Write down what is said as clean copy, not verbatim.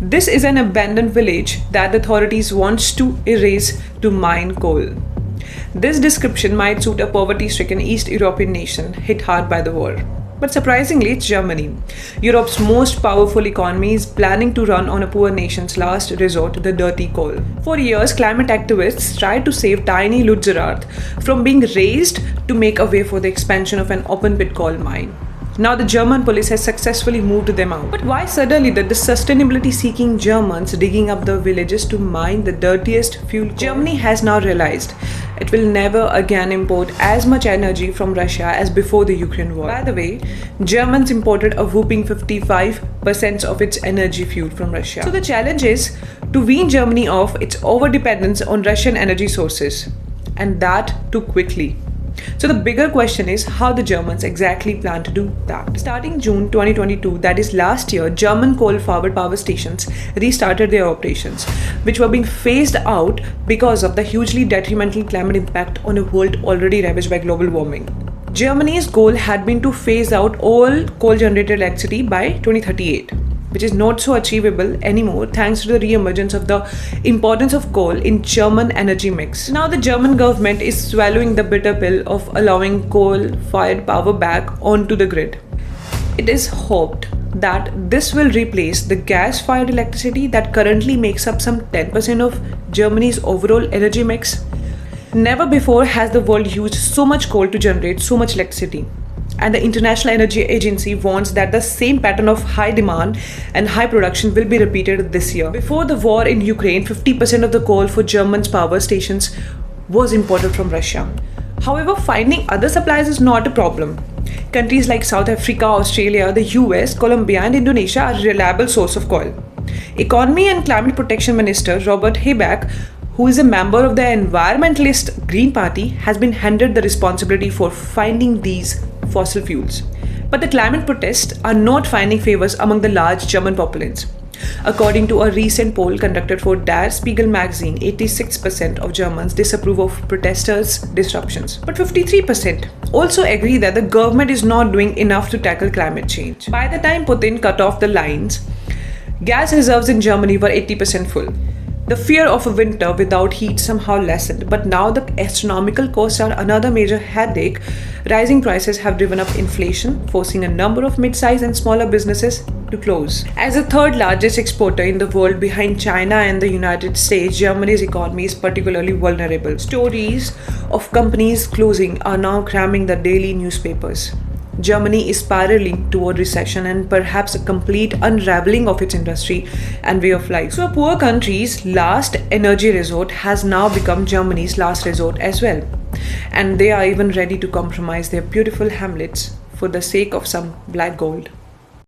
This is an abandoned village that the authorities wants to erase to mine coal. This description might suit a poverty-stricken East European nation hit hard by the war. But surprisingly, it's Germany. Europe's most powerful economy is planning to run on a poor nation's last resort, the dirty coal. For years, climate activists tried to save tiny Lützerath from being razed to make a way for the expansion of an open-pit coal mine. Now the German police has successfully moved them out. But why suddenly the sustainability-seeking Germans digging up the villages to mine the dirtiest fuel? Germany has now realized it will never again import as much energy from Russia as before the Ukraine war. By the way, Germans imported a whopping 55% of its energy fuel from Russia. So the challenge is to wean Germany off its over-dependence on Russian energy sources, and that too quickly. So the bigger question is how the Germans exactly plan to do that. Starting June 2022, that is last year, German coal-fired power stations restarted their operations, which were being phased out because of the hugely detrimental climate impact on a world already ravaged by global warming. Germany's goal had been to phase out all coal-generated electricity by 2038. Which is not so achievable anymore thanks to the re-emergence of the importance of coal in German energy mix. Now the German government is swallowing the bitter pill of allowing coal-fired power back onto the grid. It is hoped that this will replace the gas-fired electricity that currently makes up some 10% of Germany's overall energy mix. Never before has the world used so much coal to generate so much electricity. And the International Energy Agency warns that the same pattern of high demand and high production will be repeated this year. Before the war in Ukraine, 50% of the coal for Germany's power stations was imported from Russia. However, finding other supplies is not a problem. Countries like South Africa, Australia, the US, Colombia and Indonesia are a reliable source of coal. Economy and Climate Protection Minister Robert Habeck, who is a member of the environmentalist Green Party, has been handed the responsibility for finding these fossil fuels. But the climate protests are not finding favors among the large German populace. According to a recent poll conducted for Der Spiegel magazine, 86% of Germans disapprove of protesters' disruptions. But 53% also agree that the government is not doing enough to tackle climate change. By the time Putin cut off the lines, gas reserves in Germany were 80% full. The fear of a winter without heat somehow lessened, but now the astronomical costs are another major headache. Rising prices have driven up inflation, forcing a number of mid-sized and smaller businesses to close. As the third largest exporter in the world behind China and the United States, Germany's economy is particularly vulnerable. Stories of companies closing are now cramming the daily newspapers. Germany is spiraling toward recession and perhaps a complete unraveling of its industry and way of life. So a poor country's last energy resort has now become Germany's last resort as well. And they are even ready to compromise their beautiful hamlets for the sake of some black gold.